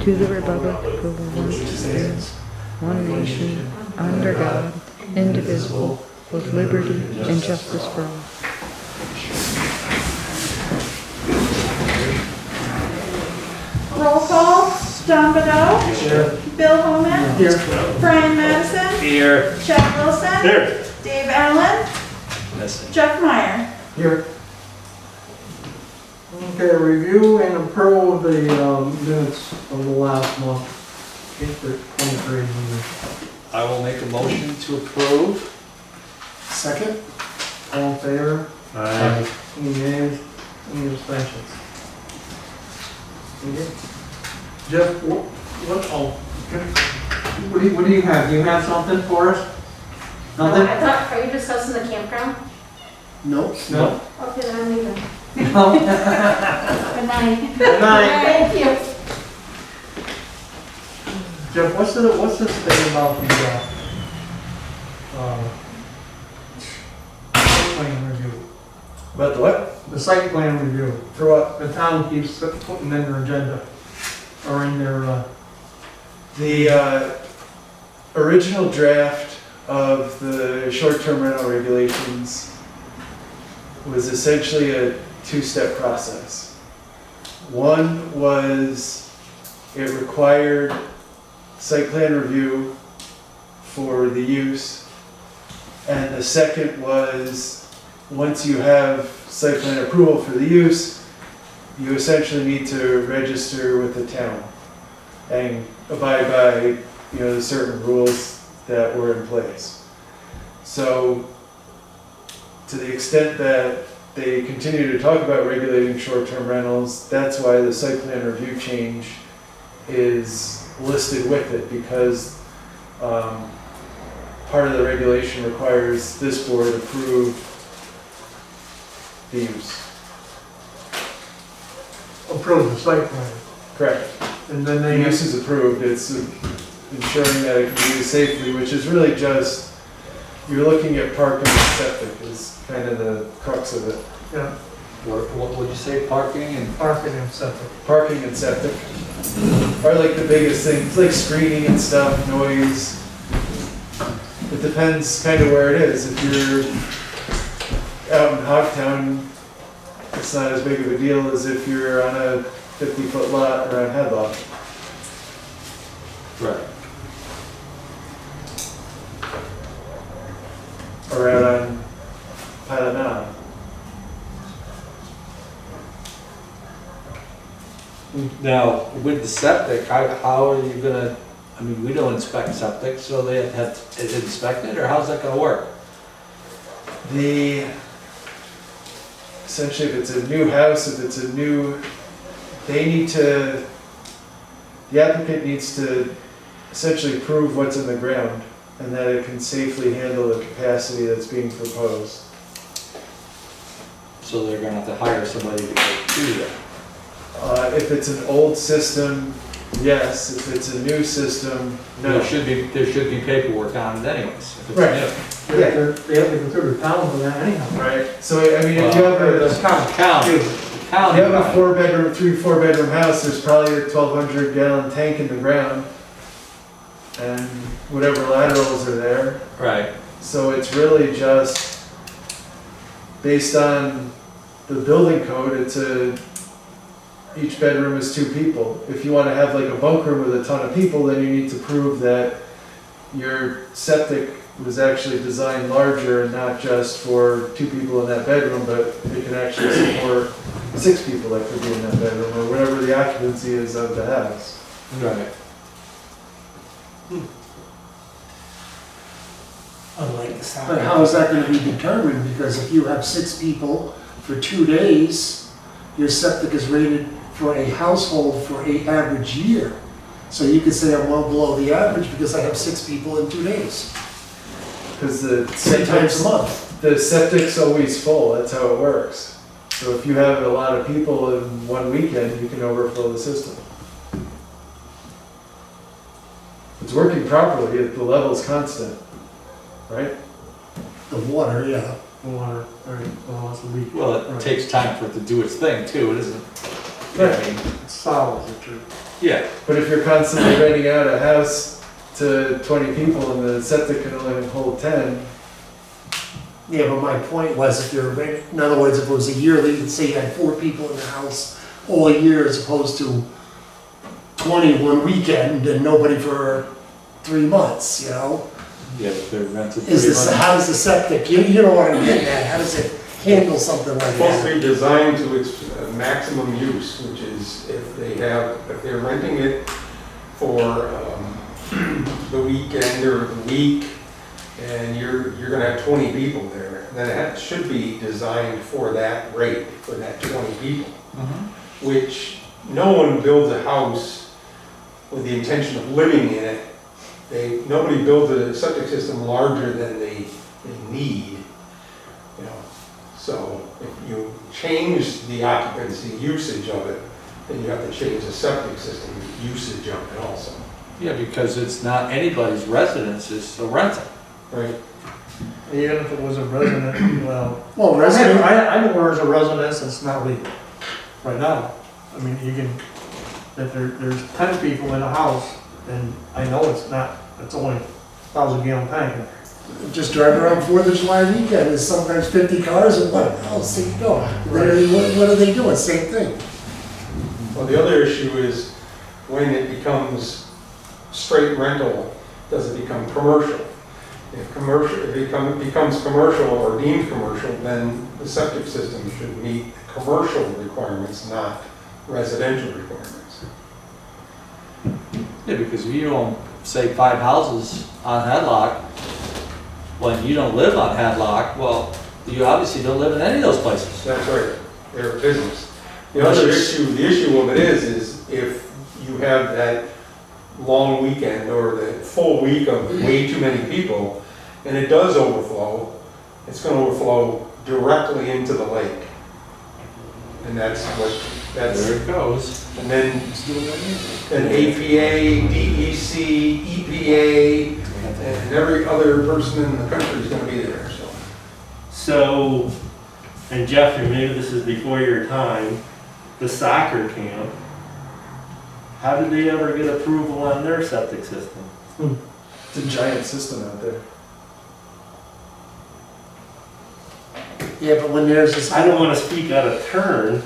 to the republic for which stands one nation, under God, indivisible, with liberty and justice for all. Roll call. John Bedell. Here. Bill Holman. Here. Brian Madison. Here. Chad Wilson. Here. Dave Allen. Jeff Meyer. Here. Okay, review and approve the minutes of the last month. April 23 meeting. I will make a motion to approve. Second. All in favor? Aye. Any nays? Any abstentions? Okay. Jeff, what do you have? Do you have something for us? Nothing? I thought, are you discussing the campground? Nope. No. Okay, then I'm leaving. No. Good night. Good night. Thank you. Jeff, what's this thing about the site plan review? About the what? The site plan review. For what? The town keeps putting in their agenda, or in their, The original draft of the short-term rental regulations was essentially a two-step process. One was it required site plan review for the use, and the second was once you have site plan approval for the use, you essentially need to register with the town and abide by, the certain rules that were in place. So, to the extent that they continue to talk about regulating short-term rentals, that's why the site plan review change is listed with it, because part of the regulation requires this board approve the use. approve the site plan. Correct. And then The they, use is approved, it's ensuring that it can be used safely, which is really just, you're looking at parking and septic is kind of the crux of it. yeah, What would you say, parking and? parking and septic. Parking and septic are like the biggest things, like screening and stuff, noise. It depends kind of where it is. If you're out in Hogtown, it's not as big of a deal as if you're on a 50-foot lot or on headlock. Right. Or out on Pilot Mountain. Now, with the septic, how are you gonna, we don't inspect septic, so they have to have it inspected, or how's that gonna work? Essentially, if it's a new house, the applicant needs to essentially prove what's in the ground and that it can safely handle the capacity that's being proposed. So they're gonna have to hire somebody to go do that. If it's an old system, yes. If it's a new system, no. There should be paperwork on it anyways, if it's Right. new. Yeah. They have to go through the town for that anyhow. Right, so if you have The town. County. if you have a 3-4 bedroom house, there's probably a 1,200 gallon tank in the ground and whatever laterals are there. Right. So it's really just based on the building code, each bedroom is 2 people. If you want to have like a bunk room with a ton of people, then you need to prove that your septic was actually designed larger and not just for 2 people in that bedroom, but it can actually support 6 people that could be in that bedroom, or whatever the occupancy is of the house. Right. But how is that gonna be determined? Because if you have 6 people for 2 days, your septic is rated for a household for an average year. So you could say I'm well below the average because I have 6 people in 2 days. Because the 3 times a month. the septic's always full, that's how it works. So if you have a lot of people in one weekend, you can overflow the system. It's working properly, the level's constant, right? The water, yeah. Water, right, well, it's a leak. Well, it Right. takes time for it to do its thing too, it isn't. It's solid, it's true. Yeah, But if you're constantly renting out a house to 20 people and the septic can only hold 10, Yeah, but my point was if you're, in other words, if it was a yearly, let's say you had 4 people in the house all year as opposed to 20 one weekend and nobody for 3 months, you know? yeah, but they're rented. Is pretty this, much- how does the septic, you know what I'm getting at, how does it handle something like Supposed that? to be designed to its maximum use, which is if they're renting it for the weekend or the week, and you're gonna have 20 people there, then it should be designed for that rate, for that 20 people. Which, no one builds a house with the intention of living in it. Nobody builds a septic system larger than they need, you know. So if you change the occupancy usage of it, then you have to change the septic system usage of it also, Yeah, because it's not anybody's residence, it's a rental. right? Even if it was a resident, well, Well, resident, I know where it's a residence, it's not legal right now. I mean, you can, if there's 10 people in a house, and I know it's not, it's only 1,000-gallon tank. just driving around 4th of July weekend, there's sometimes 50 cars and what else, there you go. What are they doing, same thing? Well, the other issue is when it becomes straight rental, does it become commercial? If it becomes commercial or deemed commercial, then the septic system should meet commercial requirements, not residential requirements. Yeah, because if you own, say, 5 houses on Hadlock, when you don't live on Hadlock, well, you obviously don't live in any of those places. That's right, they're a business. The issue of it is if you have that long weekend or the full week of way too many people, and it does overflow, it's gonna overflow directly into the lake. And that's, There it goes. and then APA, DEC, EPA, and every other person in the country is gonna be there, so. So, and Jeffrey, maybe this is before your time, the soccer camp, how did they ever get approval on their septic system? it's a giant system out there. Yeah, but when there's this, I don't want to speak out of turn,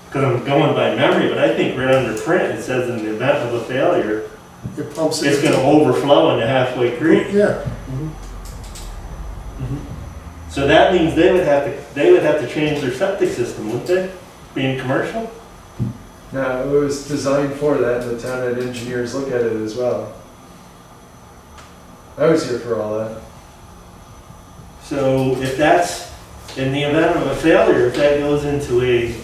because I'm going by memory, but I think right under print, it says in the event of a failure, it pumps. it's going to overflow into Halfway Creek. Yeah. So that means they would have to change their septic system, wouldn't they? Being commercial? No, it was designed for that, and the town had engineers look at it as well. I was here for all that. So if that's, in the event of a failure, if that goes into a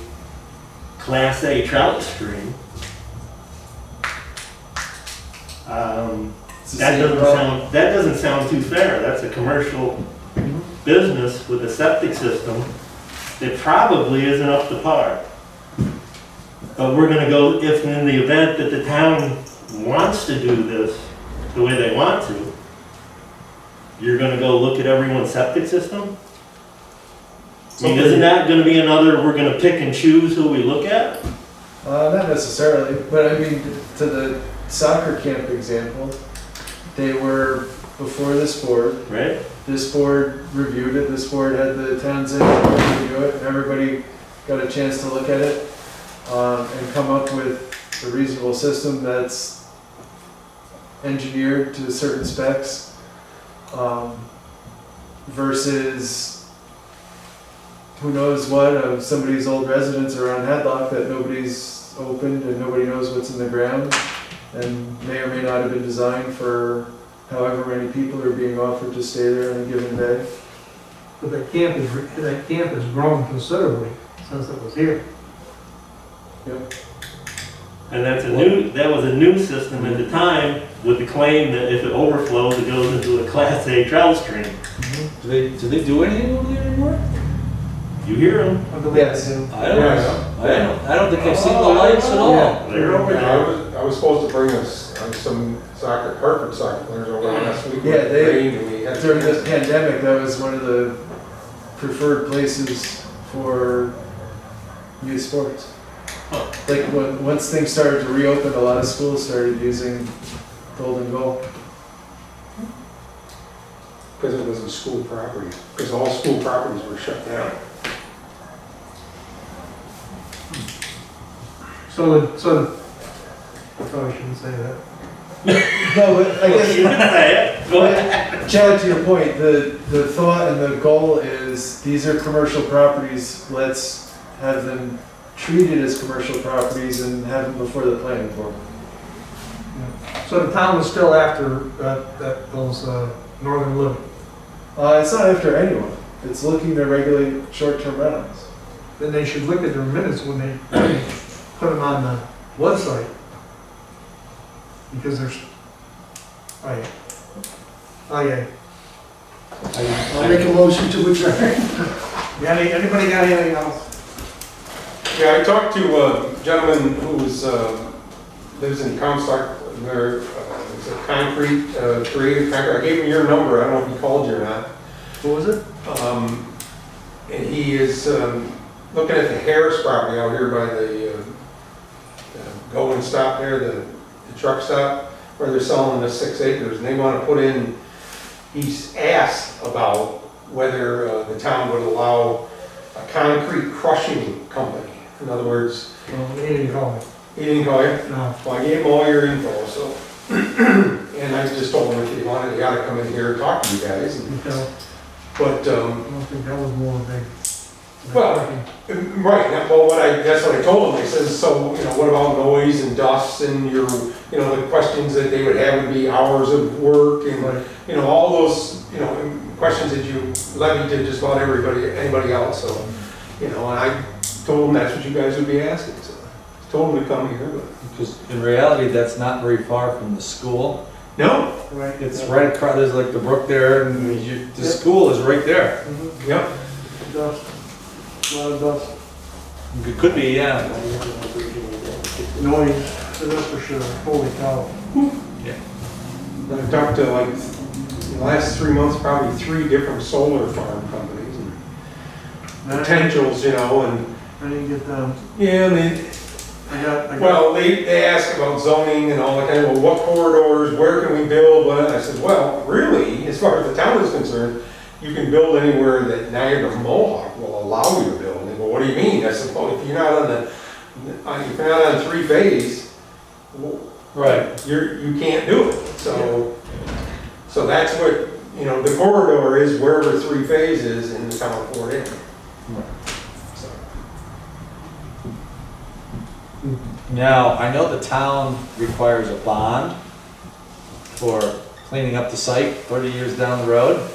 Class A trout stream, It's the that same problem. doesn't sound too fair. That's a commercial business with a septic system that probably isn't up to par. But we're gonna go, if in the event that the town wants to do this the way they want to, you're gonna go look at everyone's septic system? I mean, isn't that gonna be another, we're gonna pick and choose who we look at? Not necessarily, but I mean, to the soccer camp example, they were before this board. Right? This board reviewed it, this board had the town's engineer review it, and everybody got a chance to look at it, and come up with a reasonable system that's engineered to certain specs, versus who knows what of somebody's old residence around Hadlock that nobody's opened and nobody knows what's in the ground, and may or may not have been designed for however many people are being offered to stay there on a given day. But that camp has grown considerably since it was here. And that was a new system at the time with the claim that if it overflows, it goes into a Class A trout stream. Do they do anything over there anymore? You hear them, Yes. I don't think I've seen the lights at all. they're over there. I was supposed to bring us some Hartford soccer players over last week. Yeah, they- Rained and we had- During this pandemic, that was one of the preferred places for youth sports. Like once things started to reopen, a lot of schools started using Golden Goal. Because it wasn't school property, because all school properties were shut down. So, I probably shouldn't say that. No, but I guess, You can say it, go ahead. Chad, to your point, the thought and the goal is these are commercial properties, let's have them treated as commercial properties and have them before the planning board. So the town was still after those northern living. It's not after anyone, it's looking to regulate short-term rentals. Then they should look at their minutes when they put them on the website. Because there's, oh yeah. I'll make a motion to adjourn. Anybody got anything else? Yeah, I talked to a gentleman who lives in Comstock, there, it's a concrete, creative concrete, I gave him your number, I don't know if he called you or not. What was it? And he is looking at the Harris property out here by the go and stop there, the truck stop, where they're selling the 6 acres, and they want to put in, he's asked about whether the town would allow a concrete crushing company. In other words, Well, he didn't call me. he didn't call you? No. Well, I gave him all your info, so. And I just told him if he wanted, he ought to come in here and talk to you guys. No, But, I don't think that was more big. Well, right, that's what I told him. I says, so, what about noise and dust and your, the questions that they would have would be hours of work and, Right. all those, questions that you levy to just about anybody else, so, and I told him that's what you guys would be asking, so. Told him to come here, but. Because in reality, that's not very far from the school. No. Right. It's right across, there's like the brook there, and the school is right there. Yep. Dust. A lot of dust. It could be, yeah. Noise, that's for sure. Holy cow. I've talked to in the last 3 months, probably 3 different solar farm companies and potentials, and I didn't get them. yeah, they, I got. well, they ask about zoning and all that kind of, well, what corridors, where can we build? Well, I said, well, really, as far as the town is concerned, you can build anywhere that Niagara Mohawk will allow you to build. And they go, what do you mean? I said, well, if you're not on 3-phase, Right. you can't do it. So that's what, the corridor is wherever 3-phase is in the town of Fort Anne. So, Now, I know the town requires a bond for cleaning up the site 30 years down the road.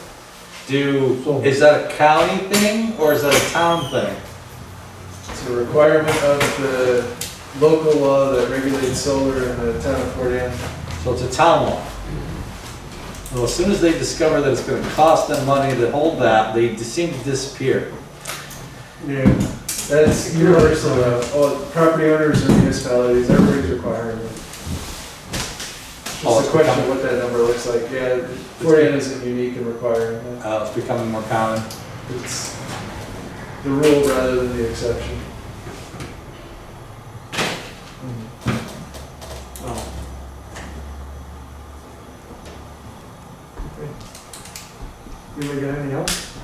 Is that a county thing or is that a town thing? It's a requirement of the local law that regulates solar in the town of Fort Anne. So it's a town law. Well, as soon as they discover that it's gonna cost them money to hold that, they seem to disappear. Yeah. That's universal, all property owners and municipalities, everybody's requiring it. Oh, Just a question of what that number looks like. Yeah, Fort Anne isn't unique in requiring that. It's becoming more common. It's the rule rather than the exception. You got anything else?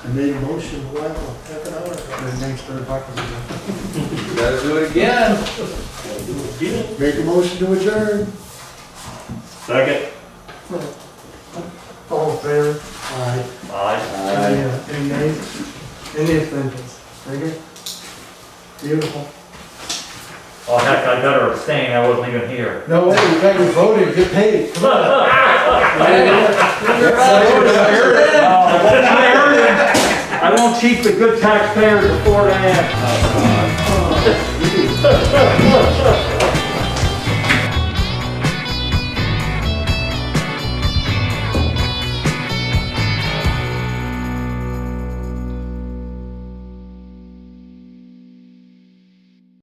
I made a motion, half an hour ago. Thanks for the talking. You gotta do it again. Make a motion to adjourn. Second. All in favor? Aye. Aye. Any nays? Any abstentions? Very good. Beautiful. Oh heck, I better abstain, I wasn't even here. No way, you got your voting, get paid. Come on. I won't cheat the good taxpayers of Fort Anne.